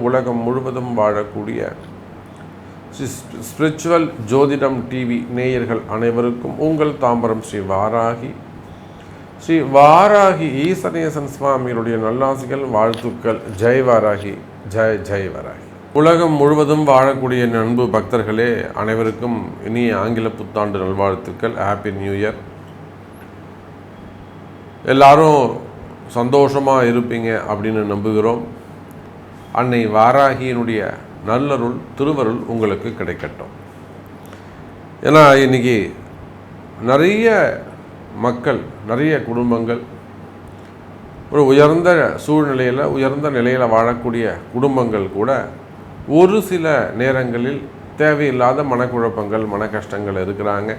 உலகம் முழுவதும் வாழக்கூடிய ஸ்பிரிச்சுவல் ஜோதிடம் டிவி நேயர்கள் அனைவருக்கும் உங்கள் தாம்பரம் ஸ்ரீ வாராகி ஈசனேசன் சுவாமிகளுடைய நல்லாசிகள், வாழ்த்துக்கள். ஜெய் வாராகி, ஜெய் ஜெய் வாராகி. உலகம் முழுவதும் வாழக்கூடிய அன்பு பக்தர்களே அனைவருக்கும் இனிய ஆங்கில புத்தாண்டு நல்வாழ்த்துக்கள். Happy new year. எல்லாரும் சந்தோஷமாக இருப்பீங்க அப்படின்னு நம்புகிறோம். அன்னை வாராகியினுடைய நல்லருள் திருவருள் உங்களுக்கு கிடைக்கட்டும். ஏன்னா இன்றைக்கி நிறைய மக்கள், நிறைய குடும்பங்கள் ஒரு உயர்ந்த சூழ்நிலையில், உயர்ந்த நிலையில் வாழக்கூடிய குடும்பங்கள் கூட ஒரு சில நேரங்களில் தேவையில்லாத மனக்குழப்பங்கள், மன கஷ்டங்கள் இருக்கிறாங்க.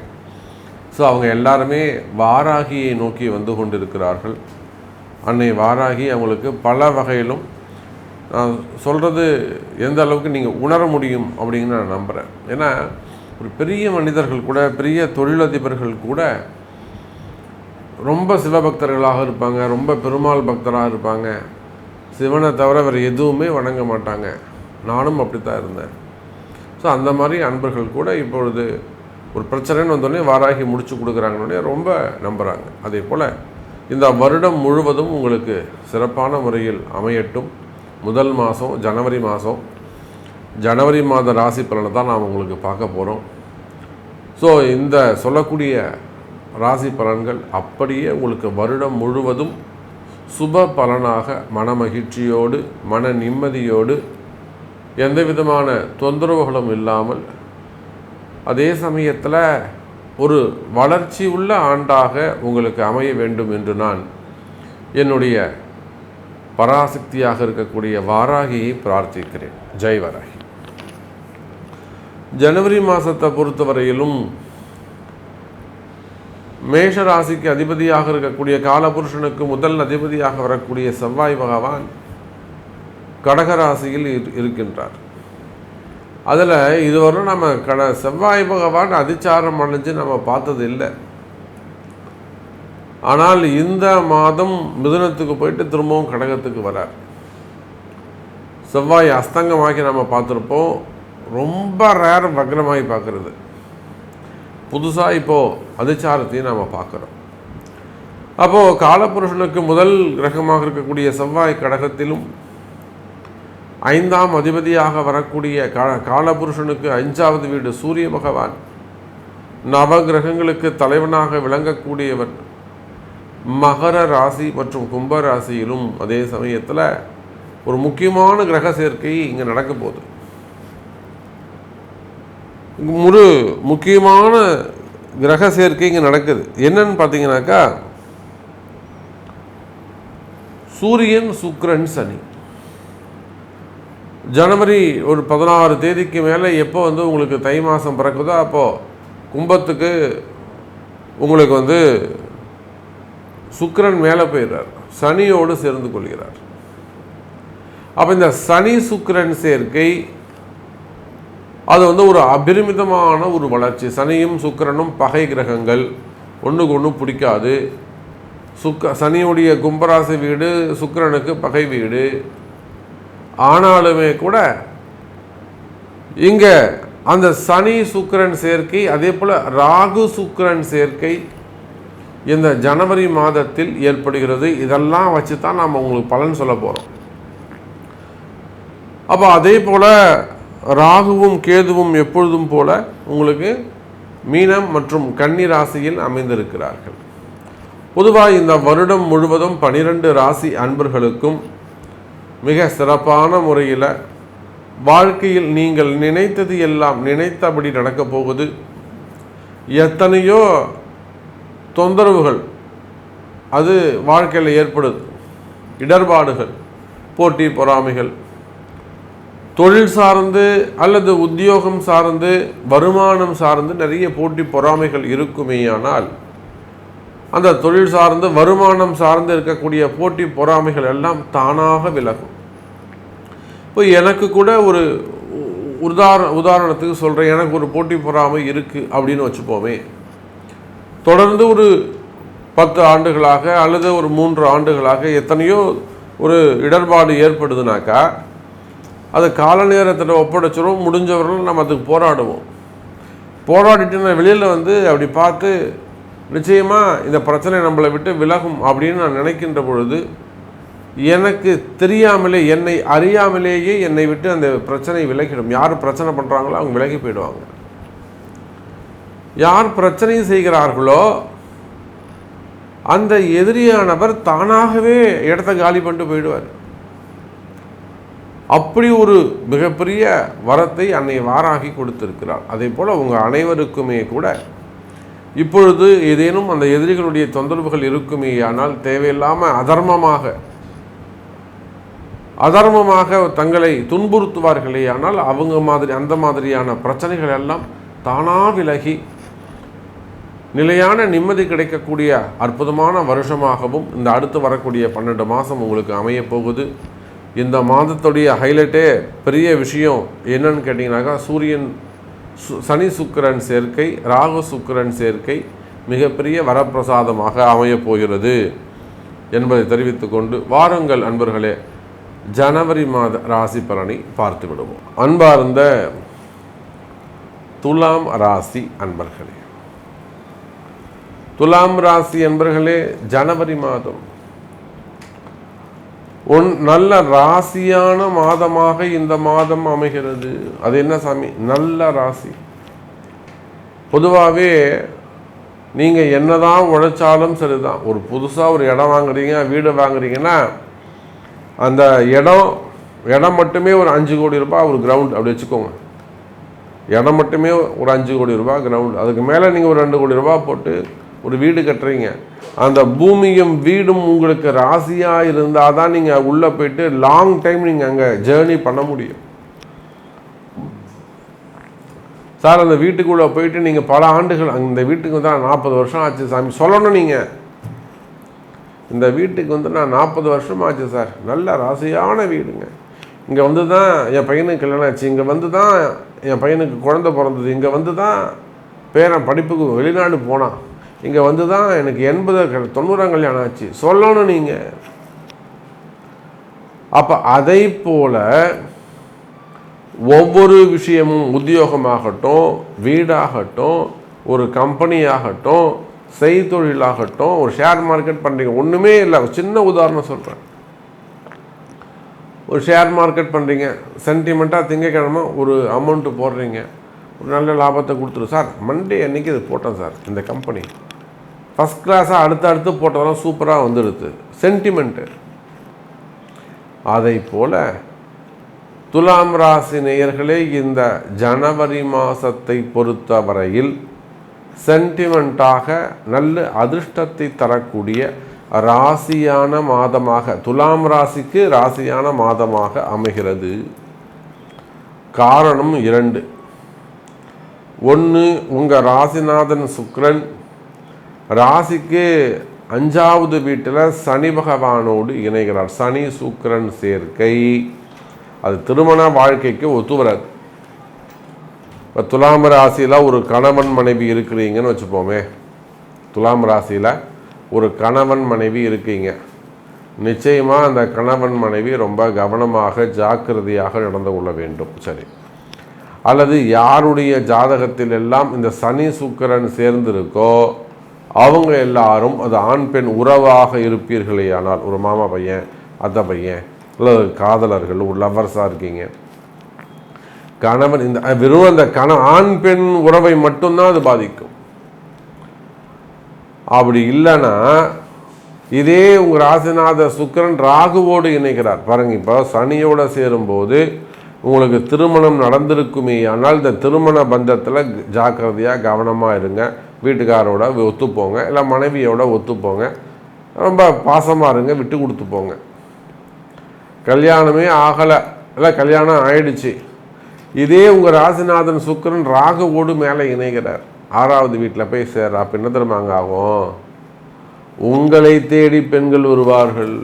ஸோ அவங்க எல்லாருமே வாராகியை நோக்கி வந்து கொண்டிருக்கிறார்கள். அன்னை வாராகி அவங்களுக்கு பல வகையிலும், நான் சொல்கிறது எந்த அளவுக்கு நீங்கள் உணர முடியும் அப்படின்னு நான் நம்புகிறேன். ஏன்னா ஒரு பெரிய மனிதர்கள் கூட, பெரிய தொழிலதிபர்கள் கூட ரொம்ப சிவபக்தர்களாக இருப்பாங்க, ரொம்ப பெருமாள் பக்தராக இருப்பாங்க. சிவனை தவிர வேறு எதுவுமே வணங்க மாட்டாங்க. நானும் அப்படித்தான் இருந்தேன். ஸோ அந்த மாதிரி அன்பர்கள் கூட இப்பொழுது ஒரு பிரச்சனைன்னு வந்தோடனே வாராகி முடிச்சு கொடுக்குறாங்கன்னே ரொம்ப நம்புகிறாங்க. அதே போல் இந்த வருடம் முழுவதும் உங்களுக்கு சிறப்பான முறையில் அமையட்டும். முதல் மாதம் ஜனவரி மாத ராசி பலனை தான் நாம் உங்களுக்கு பார்க்க போகிறோம். ஸோ இந்த சொல்லக்கூடிய ராசி பலன்கள் அப்படியே உங்களுக்கு வருடம் முழுவதும் சுப பலனாக, மன மகிழ்ச்சியோடு, மன நிம்மதியோடு, எந்த விதமான தொந்தரவுகளும் இல்லாமல், அதே சமயத்தில் ஒரு வளர்ச்சி உள்ள ஆண்டாக உங்களுக்கு அமைய வேண்டும் என்று நான் என்னுடைய பராசக்தியாக இருக்கக்கூடிய வாராகியை பிரார்த்திக்கிறேன். ஜெய் வாராகி. ஜனவரி மாதத்தை பொறுத்தவரையிலும் மேஷ ராசிக்கு அதிபதியாக இருக்கக்கூடிய காலபுருஷனுக்கு முதல் அதிபதியாக வரக்கூடிய செவ்வாய் பகவான் கடகராசியில் இருக்கின்றார். அதில் இதுவரை நம்ம செவ்வாய் பகவான் அதிச்சாரம் அடைஞ்சு நம்ம பார்த்தது இல்லை. ஆனால் இந்த மாதம் மிதுனத்துக்கு போயிட்டு திரும்பவும் கடகத்துக்கு வரார். செவ்வாய் அஸ்தங்கமாக்கி நம்ம பார்த்துருப்போம். ரொம்ப ரேர் வக்ரமாகி பார்க்குறது. புதுசாக இப்போது அதிச்சாரத்தையும் நாம் பார்க்குறோம். அப்போது காலபுருஷனுக்கு முதல் கிரகமாக இருக்கக்கூடிய செவ்வாய் கடகத்திலும், 5ஆம் அதிபதியாக வரக்கூடிய காலபுருஷனுக்கு 5வது வீடு சூரிய பகவான், நவகிரகங்களுக்கு தலைவனாக விளங்கக்கூடியவர் மகர ராசி மற்றும் கும்ப ராசியிலும் அதே சமயத்தில் ஒரு முக்கியமான கிரக சேர்க்கை இங்கே நடக்க போகுது. ஒரு முக்கியமான கிரக சேர்க்கை இங்கே நடக்குது. என்னன்னு பார்த்தீங்கன்னாக்கா, சூரியன், சுக்கிரன், சனி. ஜனவரி ஒரு 16 தேதிக்கு மேலே எப்போ உங்களுக்கு தை மாதம் பிறக்குதோ அப்போது கும்பத்துக்கு உங்களுக்கு சுக்கிரன் மேலே போயிடுறார், சனியோடு சேர்ந்து கொள்கிறார். அப்போ இந்த சனி சுக்கிரன் சேர்க்கை அது ஒரு அபரிமிதமான ஒரு வளர்ச்சி. சனியும் சுக்கிரனும் பகை கிரகங்கள், ஒன்றுக்கு ஒன்று பிடிக்காது. சனியுடைய கும்பராசி வீடு சுக்கிரனுக்கு பகை வீடு. ஆனாலுமே கூட இங்கே அந்த சனி சுக்கிரன் சேர்க்கை, அதே போல் ராகு சுக்கிரன் சேர்க்கை இந்த ஜனவரி மாதத்தில் ஏற்படுகிறது. இதெல்லாம் வச்சு தான் நாம் உங்களுக்கு பலன் சொல்ல போகிறோம். அப்போ அதே போல் ராகுவும் கேதுவும் எப்பொழுதும் போல உங்களுக்கு மீனம் மற்றும் கன்னி ராசியில் அமைந்திருக்கிறார்கள். பொதுவாக இந்த வருடம் முழுவதும் 12 ராசி அன்பர்களுக்கும் மிக சிறப்பான முறையில் வாழ்க்கையில் நீங்கள் நினைத்தது எல்லாம் நினைத்தபடி நடக்கப் போகுது. எத்தனையோ தொந்தரவுகள் அது வாழ்க்கையில் ஏற்படுது. இடர்பாடுகள், போட்டி பொறாமைகள், தொழில் சார்ந்து அல்லது உத்தியோகம் சார்ந்து, வருமானம் சார்ந்து நிறைய போட்டி பொறாமைகள் இருக்குமேயானால், அந்த தொழில் சார்ந்து வருமானம் சார்ந்து இருக்கக்கூடிய போட்டி பொறாமைகள் எல்லாம் தானாக விலகும். இப்போ எனக்கு கூட ஒரு உதாரணத்துக்கு சொல்கிறேன். எனக்கு ஒரு போட்டி பொறாமை இருக்குது அப்படின்னு வச்சுப்போமே. தொடர்ந்து ஒரு 10 ஆண்டுகளாக அல்லது ஒரு 3 ஆண்டுகளாக எத்தனையோ ஒரு இடர்பாடு ஏற்படுதுனாக்கா அது கால நேரத்தில் ஒப்படைச்சிரும். முடிஞ்சவர்கள் நம்ம அதுக்கு போராடுவோம். போராடிட்டு நான் வெளியில் அப்படி பார்த்து நிச்சயமாக இந்த பிரச்சனை நம்மளை விட்டு விலகும் அப்படின்னு நான் நினைக்கின்ற பொழுது எனக்கு தெரியாமலே, என்னை அறியாமலேயே என்னை விட்டு அந்த பிரச்சனை விலகிடும். யார் பிரச்சனை பண்ணுறாங்களோ அவங்க விலகி போயிடுவாங்க. யார் பிரச்சனை செய்கிறார்களோ அந்த எதிரியானவர் தானாகவே இடத்த காலி பண்ணிட்டு போயிடுவார். அப்படி ஒரு மிகப்பெரிய வரத்தை அன்னை வாராகி கொடுத்திருக்கிறார். அதே போல் உங்கள் அனைவருக்குமே கூட இப்பொழுது ஏதேனும் அந்த எதிரிகளுடைய தொந்தரவுகள் இருக்குமே ஆனால் தேவையில்லாமல் அதர்மமாக தங்களை துன்புறுத்துவார்களே ஆனால் அந்த மாதிரியான பிரச்சனைகள் எல்லாம் தானாக விலகி நிலையான நிம்மதி கிடைக்கக்கூடிய அற்புதமான வருஷமாகவும் இந்த அடுத்து வரக்கூடிய 12 மாதம் உங்களுக்கு அமையப்போகுது. இந்த மாதத்துடைய ஹைலைட்டே பெரிய விஷயம் என்னன்னு கேட்டிங்கனாக்கா சனி சுக்கிரன் சேர்க்கை, ராகு சுக்கிரன் சேர்க்கை மிகப்பெரிய வரப்பிரசாதமாக அமையப்போகிறது என்பதை தெரிவித்துக்கொண்டு வாருங்கள் அன்பர்களே, ஜனவரி மாத ராசி பலனை பார்த்து விடுவோம். அன்பார்ந்த துலாம் ராசி அன்பர்களே, துலாம் ராசி அன்பர்களே, ஜனவரி மாதம் நல்ல ராசியான மாதமாக இந்த மாதம் அமைகிறது. அது என்ன சாமி? நல்ல ராசி. பொதுவாகவே நீங்கள் என்னதான் உழைச்சாலும் சரிதான், ஒரு புதுசாக ஒரு இடம் வாங்குறீங்க, வீடு வாங்குறீங்கன்னா அந்த இடம் மட்டுமே ஒரு 5 கோடி ரூபாய் ஒரு கிரவுண்ட் அப்படி வச்சுக்கோங்க. இடம் மட்டுமே ஒரு 5 கோடி ரூபாய் கிரவுண்ட். அதுக்கு மேலே நீங்கள் ஒரு 2 கோடி ரூபாய் போட்டு ஒரு வீடு கட்டுறீங்க. அந்த பூமியும் வீடும் உங்களுக்கு ராசியாக இருந்தால் தான் நீங்கள் உள்ளே போயிட்டு லாங் டைம் நீங்கள் அங்கே ஜேர்னி பண்ண முடியும். சார் அந்த வீட்டுக்குள்ளே போயிட்டு நீங்கள் பல ஆண்டுகள் இந்த வீட்டுக்கு தான் 40 வருஷம் ஆச்சு சாமி சொல்லணும். நீங்கள் இந்த வீட்டுக்கு நான் 40 வருஷம் ஆச்சு சார், நல்ல ராசியான வீடுங்க, இங்கே தான் என் பையனுக்கு கல்யாணம் ஆச்சு, இங்கே தான் என் பையனுக்கு குழந்தை பிறந்தது, இங்கே தான் பேரன் படிப்புக்கு வெளிநாடு போனான், இங்கே தான் எனக்கு 80 90 கல்யாணம் ஆச்சு சொல்லணும் நீங்கள். அப்போ அதை போல ஒவ்வொரு விஷயமும், உத்தியோகமாகட்டும், வீடாகட்டும், ஒரு கம்பெனியாகட்டும், செய்தொழிலாகட்டும், ஒரு ஷேர் மார்க்கெட் பண்ணுறீங்க, ஒன்றுமே இல்லை. சின்ன உதாரணம் சொல்கிறேன். ஒரு ஷேர் மார்க்கெட் பண்ணுறீங்க, சென்டிமெண்ட்டாக திங்கக்கிழமை ஒரு அமௌண்ட்டு போடுறீங்க, ஒரு நல்ல லாபத்தை கொடுத்துரு சார். மண்டே அன்றைக்கி இது போட்டேன் சார், இந்த கம்பெனி ஃபஸ்ட் கிளாஸாக அடுத்து போட்டதெல்லாம் சூப்பராக வந்துடுது, சென்டிமெண்ட்டு. அதை போல் துலாம் ராசி நேயர்களே, இந்த ஜனவரி மாதத்தை பொறுத்தவரையில் சென்டிமெண்ட்டாக நல்ல அதிர்ஷ்டத்தை தரக்கூடிய ராசியான மாதமாக துலாம் ராசிக்கு ராசியான மாதமாக அமைகிறது. காரணம் 2. 1, உங்கள் ராசிநாதன் சுக்கிரன் ராசிக்கு 5வது வீட்டில் சனி பகவானோடு இணைகிறார். சனி சுக்கிரன் சேர்க்கை அது திருமண வாழ்க்கைக்கு ஒத்து வராது. இப்போ துலாம் ராசியில் ஒரு கணவன் மனைவி இருக்கிறீங்கன்னு வச்சுப்போமே, துலாம் ராசியில் ஒரு கணவன் மனைவி இருக்கீங்க, நிச்சயமாக அந்த கணவன் மனைவி ரொம்ப கவனமாக ஜாக்கிரதையாக நடந்து கொள்ள வேண்டும். சரி, அல்லது யாருடைய ஜாதகத்தில் எல்லாம் இந்த சனி சுக்கிரன் சேர்ந்திருக்கோ அவங்க எல்லாரும் அது ஆண் பெண் உறவாக இருப்பீர்களே ஆனால், ஒரு மாமா பையன், அத்தை பையன், அல்லது காதலர்கள், ஒரு லவ்வர்ஸாக இருக்கீங்க, கணவன் இந்த வெறும் அந்த ஆண் பெண் உறவை மட்டும்தான் அது பாதிக்கும். அப்படி இல்லைன்னா இதே உங்கள் ராசிநாத சுக்கிரன் ராகுவோடு இணைகிறார் பாருங்க. இப்போ சனியோட சேரும்போது உங்களுக்கு திருமணம் நடந்திருக்குமே ஆனால் இந்த திருமண பந்தத்தில் ஜாக்கிரதையாக கவனமாக இருங்க. வீட்டுக்காரோட ஒத்துப்போங்க, இல்லை மனைவியோட ஒத்துப்போங்க, ரொம்ப பாசமாக இருங்க, விட்டு கொடுத்து போங்க. கல்யாணமே ஆகலை, இல்லை கல்யாணம் ஆயிடுச்சு, இதே உங்கள் ராசிநாதன் சுக்கிரன் ராகுவோடு மேலே இணைகிறார், 6வது வீட்டில் போய் சேர்றா. அப்போ என்ன தெரியுமாங்க ஆகும்? உங்களை தேடி பெண்கள் வருவார்கள்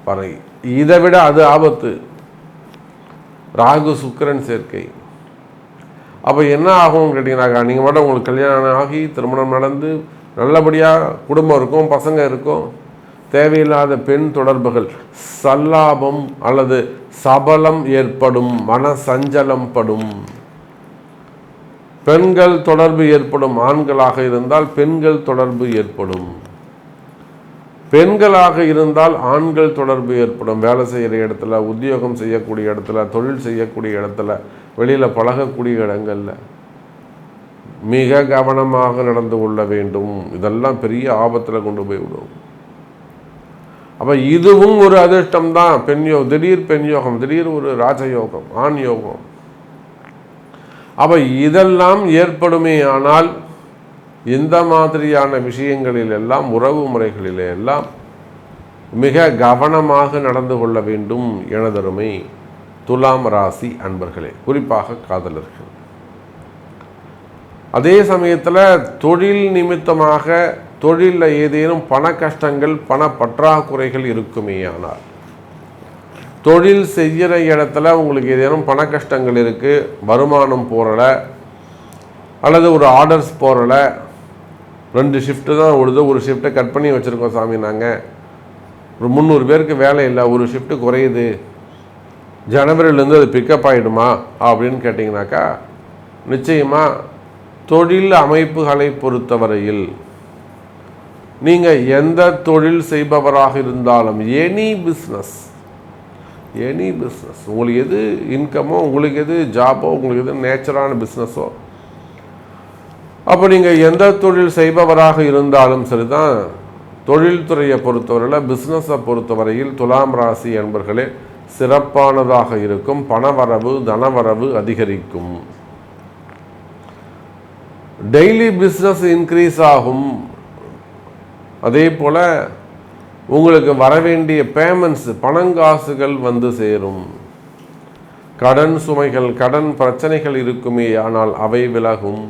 பாருங்க. இதை விட அது ஆபத்து, ராகு சுக்கிரன் சேர்க்கை. அப்போ என்ன ஆகும்னு கேட்டிங்கனாக்கா, நீங்கள் மட்டும் உங்களுக்கு கல்யாணம் ஆகி திருமணம் நடந்து நல்லபடியாக குடும்பம் இருக்கும், பசங்க இருக்கும். தேவையில்லாத பெண் தொடர்புகள், சல்லாபம் அல்லது சபலம் ஏற்படும், மன சஞ்சலம் படும். பெண்கள் தொடர்பு ஏற்படும். ஆண்களாக இருந்தால் பெண்கள் தொடர்பு ஏற்படும். பெண்களாக இருந்தால் ஆண்கள் தொடர்பு ஏற்படும். வேலை செய்கிற இடத்துல, உத்தியோகம் செய்யக்கூடிய இடத்துல, தொழில் செய்யக்கூடிய இடத்துல, வெளியில் பழகக்கூடிய இடங்களில் மிக கவனமாக நடந்து கொள்ள வேண்டும். இதெல்லாம் பெரிய ஆபத்தில் கொண்டு போய் விடும். அப்போ இதுவும் ஒரு அதிர்ஷ்டம் தான். திடீர் பெண் யோகம், திடீர் ஒரு ராஜயோகம், ஆண் யோகம். அப்போ இதெல்லாம் ஏற்படுமே. ஆனால் இந்த மாதிரியான விஷயங்களில் எல்லாம், உறவு முறைகளில் எல்லாம் மிக கவனமாக நடந்து கொள்ள வேண்டும் எனதருமை துலாம் ராசி அன்பர்களே, குறிப்பாக காதலர்கள். அதே சமயத்தில் தொழில் நிமித்தமாக தொழிலில் ஏதேனும் பண கஷ்டங்கள், பண பற்றாக்குறைகள் இருக்குமே. ஆனால் தொழில் செய்கிற இடத்துல உங்களுக்கு ஏதேனும் பண கஷ்டங்கள் இருக்குது, வருமானம் போகலை, அல்லது ஒரு ஆர்டர்ஸ் போகலை, 2 ஷிஃப்ட்டு தான் ஓடுது, ஒரு ஷிஃப்ட்டை கட் பண்ணி வச்சுருக்கோம் சாமி, நாங்கள் ஒரு 300 பேருக்கு வேலை இல்லை, ஒரு ஷிஃப்ட்டு குறையுது, ஜனவரியிலேருந்து அது பிக்கப் ஆகிடுமா அப்படின்னு கேட்டிங்கனாக்கா, நிச்சயமாக தொழில் அமைப்புகளை பொறுத்தவரையில் நீங்கள் எந்த தொழில் செய்பவராக இருந்தாலும், எனி பிஸ்னஸ், உங்களுக்கு எது இன்கமோ, உங்களுக்கு எது ஜாபோ, உங்களுக்கு எது நேச்சரான பிஸ்னஸோ, அப்போ நீங்கள் எந்த தொழில் செய்பவராக இருந்தாலும் சரிதான், தொழில்துறையை பொறுத்தவரையில், பிஸ்னஸை பொறுத்தவரையில் துலாம் ராசி என்பர்களே சிறப்பானதாக இருக்கும். பணவரவு, தனவரவு அதிகரிக்கும். டெய்லி பிஸ்னஸ் இன்க்ரீஸ் ஆகும். அதே போல் உங்களுக்கு வரவேண்டிய பேமெண்ட்ஸ், பணங்காசுகள் வந்து சேரும். கடன் சுமைகள், கடன் பிரச்சனைகள் இருக்குமே, ஆனால் அவை விலகும்.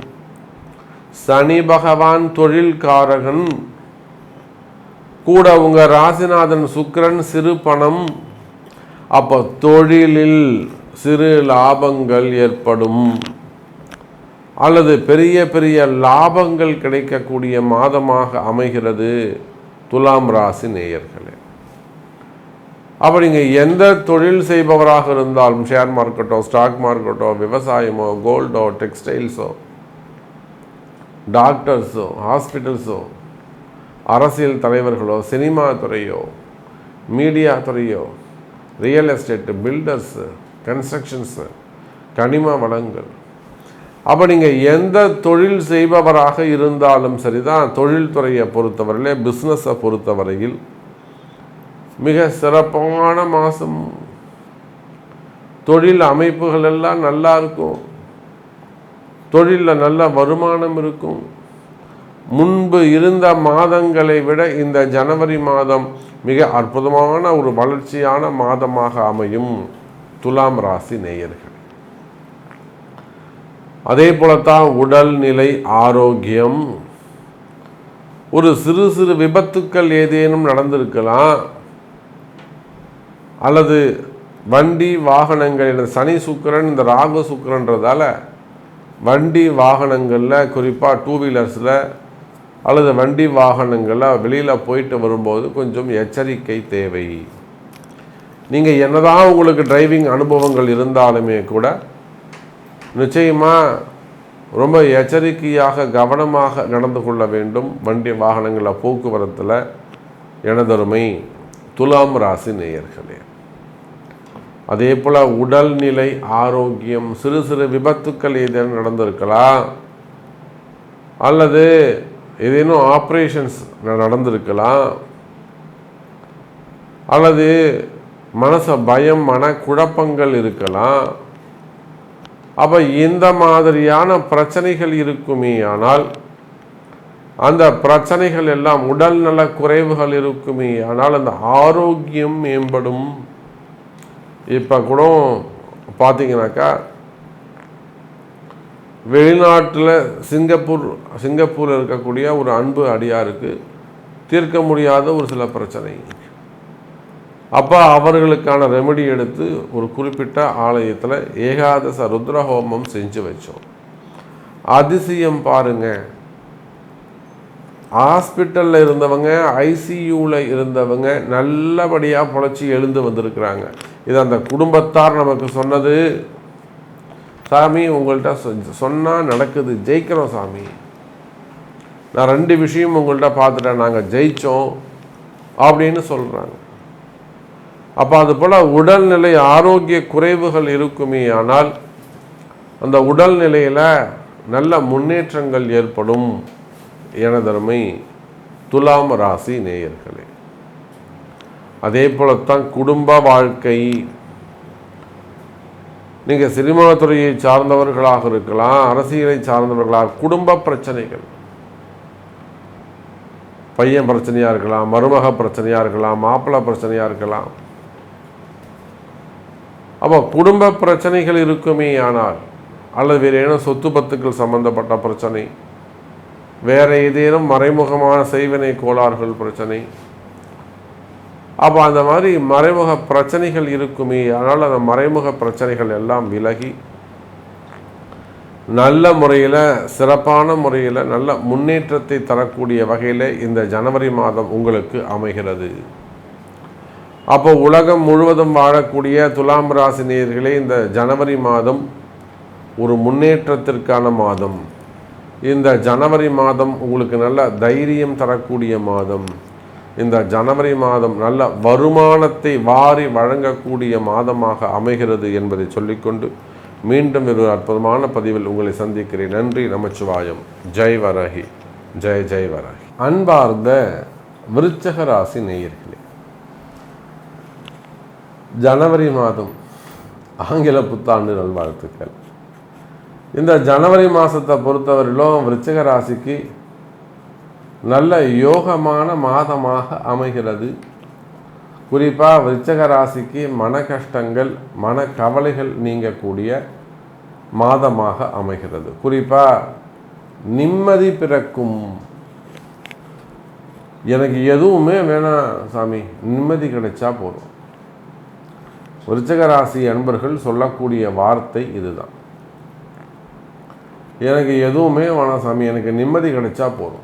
சனி பகவான் தொழில்காரகன் கூட, உங்கள் ராசிநாதன் சுக்கிரன் சிறு பணம். அப்போ தொழிலில் சிறு லாபங்கள் ஏற்படும், அல்லது பெரிய பெரிய லாபங்கள் கிடைக்கக்கூடிய மாதமாக அமைகிறது துலாம் ராசி நேயர்களே. அப்போ நீங்கள் எந்த தொழில் செய்பவராக இருந்தாலும், ஷேர் மார்க்கெட்டோ, ஸ்டாக் மார்க்கெட்டோ, விவசாயமோ, கோல்டோ, டெக்ஸ்டைல்ஸோ, டாக்டர்ஸோ, ஹாஸ்பிட்டல்ஸோ, அரசியல் தலைவர்களோ, சினிமா துறையோ, மீடியா துறையோ, ரியல் எஸ்டேட்டு, பில்டர்ஸு, கன்ஸ்ட்ரக்ஷன்ஸு, கனிம வளங்கள், அப்போ நீங்கள் எந்த தொழில் செய்பவராக இருந்தாலும் சரிதான், தொழில்துறையை பொறுத்தவரையில், பிஸ்னஸை பொறுத்தவரையில் மிக சிறப்பான மாதம். தொழில் அமைப்புகள் எல்லாம் நல்லா இருக்கும். தொழிலில் நல்ல வருமானம் இருக்கும். முன்பு இருந்த மாதங்களை விட இந்த ஜனவரி மாதம் மிக அற்புதமான ஒரு வளர்ச்சியான மாதமாக அமையும் துலாம் ராசி நேயர்கள். அதே போலத்தான் உடல்நிலை ஆரோக்கியம். ஒரு சிறு சிறு விபத்துக்கள் ஏதேனும் நடந்திருக்கலாம், அல்லது வண்டி வாகனங்கள், சனி சுக்கிரன், இந்த ராகு சுக்கிரன்றதால வண்டி வாகனங்களில், குறிப்பாக 2 வீலர்ஸில் அல்லது வண்டி வாகனங்களில் வெளியில் போயிட்டு வரும்போது கொஞ்சம் எச்சரிக்கை தேவை. நீங்கள் என்னதான் உங்களுக்கு டிரைவிங் அனுபவங்கள் இருந்தாலுமே கூட நிச்சயமாக ரொம்ப எச்சரிக்கையாக, கவனமாக நடந்து கொள்ள வேண்டும் வண்டி வாகனங்களில், போக்குவரத்தில் எனதருமை துலாம் ராசி நேயர்களே. அதே போல் உடல்நிலை ஆரோக்கியம். சிறு சிறு விபத்துக்கள் ஏதேனும் நடந்திருக்கலாம், அல்லது ஏதேனும் ஆப்ரேஷன்ஸ் நடந்திருக்கலாம், அல்லது பயம், மன குழப்பங்கள் இருக்கலாம். அப்போ இந்த மாதிரியான பிரச்சனைகள் இருக்குமே. ஆனால் அந்த பிரச்சனைகள் எல்லாம், உடல் நல குறைவுகள் இருக்குமே ஆனால் அந்த ஆரோக்கியம் மேம்படும். இப்போ கூட பார்த்தீங்கன்னாக்கா, வெளிநாட்டில் சிங்கப்பூரில் இருக்கக்கூடிய ஒரு அன்பு அடியாருக்கு தீர்க்க முடியாத ஒரு சில பிரச்சனை. அப்போ அவர்களுக்கான ரெமெடி எடுத்து ஒரு குறிப்பிட்ட ஆலயத்தில் ஏகாதச ருத்ரஹோமம் செஞ்சு வச்சோம். அதிசயம் பாருங்க, ஹாஸ்பிட்டலில் இருந்தவங்க, ஐசியூவில் இருந்தவங்க நல்லபடியாக பொழைச்சி எழுந்து வந்திருக்கிறாங்க. இது அந்த குடும்பத்தார் நமக்கு சொன்னது. சாமி உங்கள்கிட்ட சொன்னால் நடக்குது, ஜெயிக்கிறோம் சாமி, நான் 2 விஷயம் உங்கள்கிட்ட பார்த்துட்டேன், நாங்கள் ஜெயித்தோம் அப்படின்னு சொல்கிறாங்க. அப்போ அது போல் உடல்நிலை ஆரோக்கிய குறைவுகள் இருக்குமே, ஆனால் அந்த உடல்நிலையில் நல்ல முன்னேற்றங்கள் ஏற்படும். எனதருமை துலாம் ராசி நேயர்களே, அதே போலத்தான் குடும்ப வாழ்க்கை. நீங்கள் சினிமா துறையை சார்ந்தவர்களாக இருக்கலாம், அரசியலை சார்ந்தவர்களாக, குடும்ப பிரச்சனைகள், பையன் பிரச்சனையாக இருக்கலாம், மருமக பிரச்சனையாக இருக்கலாம், மாப்பிள்ளை பிரச்சனையாக இருக்கலாம். அப்போ குடும்ப பிரச்சனைகள் இருக்குமே ஆனால், அல்லது வேறு ஏதேனும் சொத்து பத்துக்கள் சம்பந்தப்பட்ட பிரச்சனை, வேறு ஏதேனும் மறைமுகமான செய்வினை கோளாறுகள் பிரச்சனை, அப்போ அந்த மாதிரி மறைமுக பிரச்சனைகள் இருக்குமே ஆனால் அந்த மறைமுக பிரச்சனைகள் எல்லாம் விலகி நல்ல முறையில், சிறப்பான முறையில், நல்ல முன்னேற்றத்தை தரக்கூடிய வகையில் இந்த ஜனவரி மாதம் உங்களுக்கு அமைகிறது. அப்போ உலகம் முழுவதும் வாழக்கூடிய துலாம் ராசி நேயர்களே, இந்த ஜனவரி மாதம் ஒரு முன்னேற்றத்திற்கான மாதம். இந்த ஜனவரி மாதம் உங்களுக்கு நல்ல தைரியம் தரக்கூடிய மாதம். இந்த ஜனவரி மாதம் நல்ல வருமானத்தை வாரி வழங்கக்கூடிய மாதமாக அமைகிறது என்பதை சொல்லிக்கொண்டு மீண்டும் ஒரு அற்புதமான பதிவில் உங்களை சந்திக்கிறேன். நன்றி, நமச்சிவாயம். ஜெய் வராகி, ஜெய் ஜெய் வராகி. அன்பார்ந்த விருச்சக ராசி நேயர்களே, ஜனவரி மாதம் ஆங்கில புத்தாண்டு நல்வாழ்த்துக்கள். இந்த ஜனவரி மாதத்தை பொறுத்தவரையிலும் விருச்சிக ராசிக்கு நல்ல யோகமான மாதமாக அமைகிறது. குறிப்பாக விருச்சிக ராசிக்கு மன கஷ்டங்கள், மன கவலைகள் நீங்கக்கூடிய மாதமாக அமைகிறது. குறிப்பாக நிம்மதி பிறக்கும். எனக்கு எதுவுமே வேணாம் சாமி, நிம்மதி கிடைச்சா போதும். விருச்சிக ராசி அன்பர்கள் சொல்லக்கூடிய வார்த்தை இதுதான். எனக்கு எதுவுமே வேணாம் சாமி, எனக்கு நிம்மதி கிடைச்சா போதும்.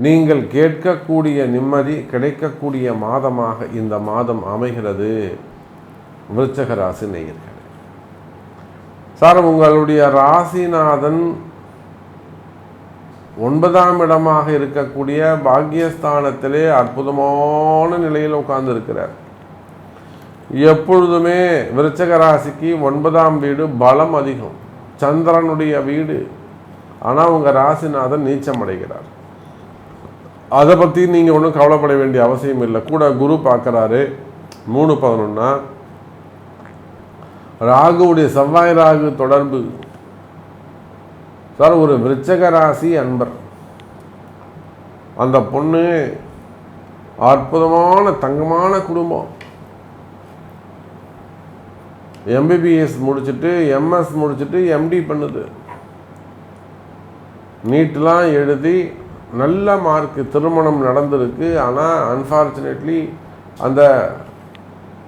நீங்கள் கேட்கக்கூடிய நிம்மதி கிடைக்கக்கூடிய மாதமாக இந்த மாதம் அமைகிறது. விருச்சிக ராசி நேயர்களே, சார் உங்களுடைய ராசிநாதன் 9ஆம் இடமாக இருக்கக்கூடிய பாக்கியஸ்தானத்திலே அற்புதமான நிலையில் உட்கார்ந்து இருக்கிறார். எப்பொழுதுமே விருச்சிக ராசிக்கு 9ஆம் வீடு பலம் அதிகம், சந்திரனுடைய வீடு. ஆனால் உங்கள் ராசிநாதன் நீச்சம் அடைகிறார். அதை பற்றி நீங்கள் ஒன்றும் கவலைப்பட வேண்டிய அவசியம் இல்லை. கூட குரு பார்க்குறாரு 3-11. ராகுவுடைய செவ்வாய் ராகு தொடர்பு. சார் ஒரு விருச்சிக ராசி அன்பர், அந்த பொண்ணு அற்புதமான தங்கமான குடும்பம். எம்பிபிஎஸ் முடிச்சுட்டு, எம்எஸ் முடிச்சுட்டு, எம்டி பண்ணுது. நீட்லாம் எழுதி நல்ல மார்க்கு, திருமணம் நடந்திருக்கு. ஆனால் அன்ஃபார்ச்சுனேட்லி அந்த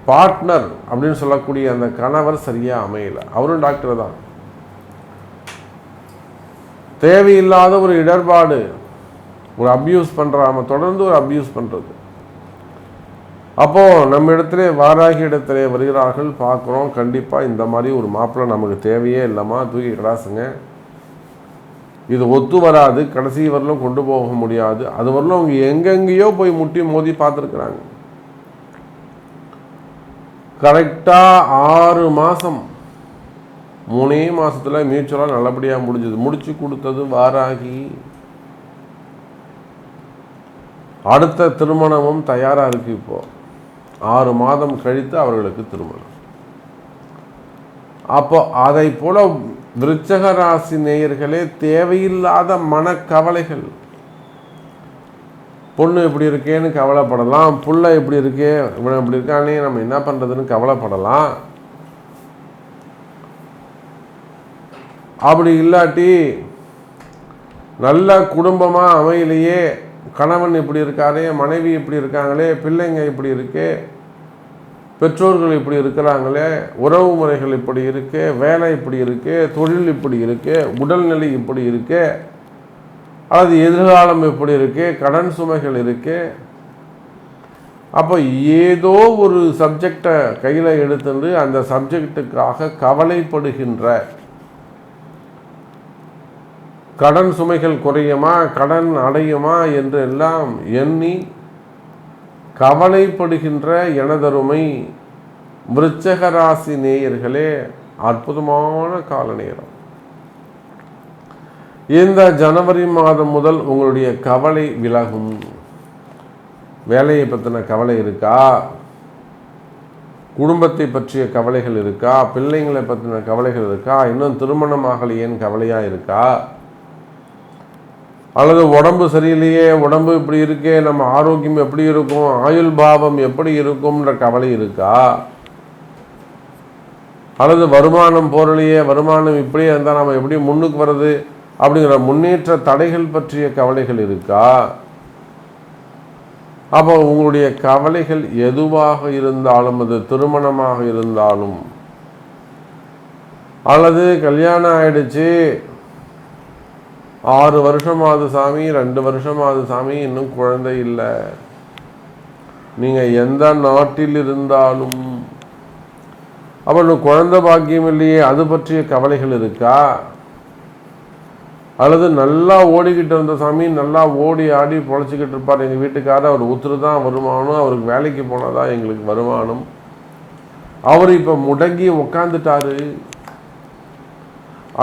பார்ட்னர் அப்படின்னு சொல்லக்கூடிய அந்த கணவர் சரியாக அமையலை. அவரும் டாக்டர் தான். தேவையில்லாத ஒரு இடர்பாடு, ஒரு அப்யூஸ் பண்ணுறாம தொடர்ந்து ஒரு அப்யூஸ் பண்ணுறது. அப்போது நம்ம இடத்துல வாராகி இடத்துல வருகிறார்கள், பார்க்குறோம். கண்டிப்பாக இந்த மாதிரி ஒரு மாப்பிள்ளை நமக்கு தேவையே இல்லைம்மா, தூக்கி கிடாசுங்க, இது ஒத்து வராது, கடைசி வரலும் கொண்டு போக முடியாது. அது வரலும் அவங்க எங்கெங்கேயோ போய் முட்டி மோதி பார்த்துருக்குறாங்க. கரெக்டாக 6 மாதம், 3 மாதத்தில் மியூச்சுவலாக நல்லபடியாக முடிஞ்சது. முடிச்சு கொடுத்தது வாராகி. அடுத்த திருமணமும் தயாராக இருக்குது. இப்போது 6 மாதம் கழித்து அவர்களுக்கு திருமணம். அப்போ அதை போல விருச்சிக ராசி நேயர்களே, தேவையில்லாத மனக்கவலைகள். பொண்ணு இப்படி இருக்கேன்னு கவலைப்படலாம், புள்ள இப்படி இருக்கே, இவன் இப்படி இருக்கானே, நம்ம என்ன பண்ணுறதுன்னு கவலைப்படலாம். அப்படி இல்லாட்டி நல்ல குடும்பமாக அமையிலேயே, கணவன் இப்படி இருக்காரே, மனைவி இப்படி இருக்காங்களே, பிள்ளைங்க இப்படி இருக்கே, பெற்றோர்கள் இப்படி இருக்கிறாங்களே, உறவு முறைகள் இப்படி இருக்கு, வேலை இப்படி இருக்கு, தொழில் இப்படி இருக்கு, உடல்நிலை இப்படி இருக்கு, அது எதிர்காலம் எப்படி இருக்கு, கடன் சுமைகள் இருக்கு. அப்போ ஏதோ ஒரு சப்ஜெக்டை கையில் எடுத்துட்டு அந்த சப்ஜெக்டுக்காக கவலைப்படுகின்ற, கடன் சுமைகள் குறையுமா, கடன் அடையுமா என்று எல்லாம் எண்ணி கவலைப்படுகின்ற எனதருமை விருச்சக ராசி நேயர்களே, அற்புதமான கால நேரம். இந்த ஜனவரி மாதம் முதல் உங்களுடைய கவலை விலகும். வேலையை பற்றின கவலை இருக்கா, குடும்பத்தை பற்றிய கவலைகள் இருக்கா, பிள்ளைங்களை பற்றின கவலைகள் இருக்கா, இன்னும் திருமணமாகலையேன்னு கவலையாக இருக்கா, அல்லது உடம்பு சரியில்லையே, உடம்பு இப்படி இருக்கே, நம்ம ஆரோக்கியம் எப்படி இருக்கும், ஆயுள் பாவம் எப்படி இருக்கும்ன்ற கவலை இருக்கா, அல்லது வருமானம் போரலையே, வருமானம் இப்படியே இருந்தால் நம்ம எப்படி முன்னுக்கு வர்றது அப்படிங்கிற முன்னேற்ற தடைகள் பற்றிய கவலைகள் இருக்கா? அப்போ உங்களுடைய கவலைகள் எதுவாக இருந்தாலும், அது திருமணமாக இருந்தாலும், அல்லது கல்யாணம் ஆயிடுச்சு 6 வருஷமாவது சாமி, 2 வருஷமாவது சாமி, இன்னும் குழந்தை இல்லை, நீங்கள் எந்த நாட்டில் இருந்தாலும் அப்போ இன்னும் குழந்தை பாக்கியம் இல்லையே, அது பற்றிய கவலைகள் இருக்கா? அல்லது நல்லா ஓடிக்கிட்டு இருந்த சாமி, நல்லா ஓடி ஆடி பொழைச்சிக்கிட்டு இருப்பார் எங்கள் வீட்டுக்காரர், அவர் ஒருத்தர் தான் வருமானம், அவருக்கு வேலைக்கு போனால் தான் எங்களுக்கு வருமானம், அவர் இப்போ முடங்கி உக்காந்துட்டாரு.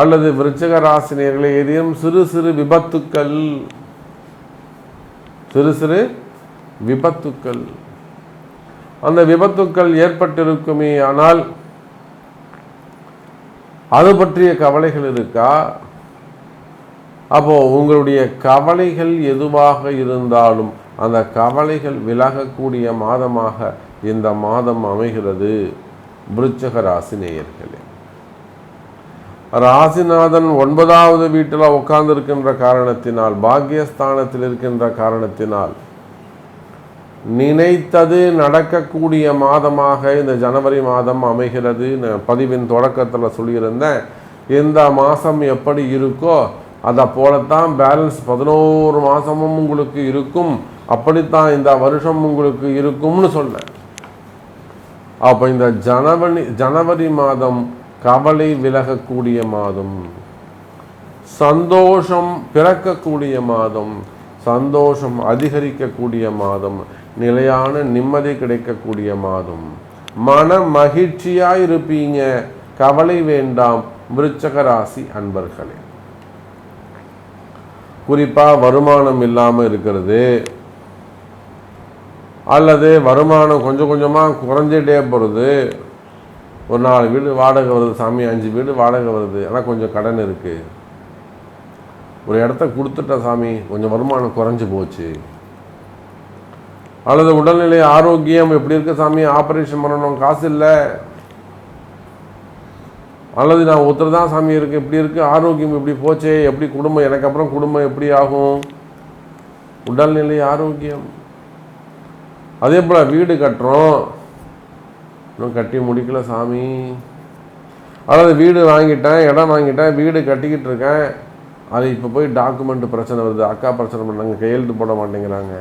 அல்லது விருச்சிக ராசினியர்களே, ஏதேனும் சிறு சிறு விபத்துக்கள், சிறு சிறு விபத்துக்கள், அந்த விபத்துக்கள் ஏற்பட்டிருக்குமே, ஆனால் அது பற்றிய கவலைகள் இருக்கா? அப்போ உங்களுடைய கவலைகள் எதுவாக இருந்தாலும் அந்த கவலைகள் விலகக்கூடிய மாதமாக இந்த மாதம் அமைகிறது. விருச்சிக ராசி நேயர்களே, ராசிநாதன் 9வது வீட்டில் உட்கார்ந்து இருக்கின்ற காரணத்தினால், பாக்கியஸ்தானத்தில் இருக்கின்ற காரணத்தினால் நினைத்தது நடக்கக்கூடிய மாதமாக இந்த ஜனவரி மாதம் அமைகிறது. பதிவின் தொடக்கத்தில் சொல்லியிருந்தேன், இந்த மாதம் எப்படி இருக்கோ அதை போலத்தான் பேலன்ஸ் 11 மாதமும் உங்களுக்கு இருக்கும், அப்படித்தான் இந்த வருஷம் உங்களுக்கு இருக்கும்னு சொன்னேன். அப்போ இந்த ஜனவரி மாதம் கவலை விலகக்கூடிய மாதம், சந்தோஷம் பிறக்கக்கூடிய மாதம், சந்தோஷம் அதிகரிக்கக்கூடிய மாதம், நிலையான நிம்மதி கிடைக்கக்கூடிய மாதம், மன மகிழ்ச்சியாக இருப்பீங்க. கவலை வேண்டாம் விருச்சிக ராசி அன்பர்களே. குறிப்பாக வருமானம் இல்லாமல் இருக்கிறது, அல்லது வருமானம் கொஞ்சம் கொஞ்சமாக குறைஞ்சிட்டே போகிறது. ஒரு 4 வீடு வாடகை வருது சாமி, 5 வீடு வாடகை வருது, ஆனால் கொஞ்சம் கடன் இருக்குது. ஒரு இடத்த கொடுத்துட்ட சாமி, கொஞ்சம் வருமானம் குறைஞ்சி போச்சு. அல்லது உடல்நிலை ஆரோக்கியம் எப்படி இருக்கு சாமி, ஆப்ரேஷன் பண்ணணும், காசு இல்லை. அல்லது நான் ஒருத்தர் தான் சாமி இருக்கு, இப்படி இருக்கு, ஆரோக்கியம் இப்படி போச்சே, எப்படி குடும்பம், எனக்கு அப்புறம் குடும்பம் எப்படி ஆகும்? உடல்நிலை ஆரோக்கியம். அதே போல் வீடு கட்டுறோம், இன்னும் கட்டி முடிக்கல சாமி. அதாவது வீடு வாங்கிட்டேன், இடம் வாங்கிட்டேன், வீடு கட்டிக்கிட்டு இருக்கேன், அது இப்போ போய் டாக்குமெண்ட் பிரச்சனை வருது, அக்கா பிரச்சனை பண்ணாங்க, கையெழுத்து போட மாட்டேங்கிறாங்க.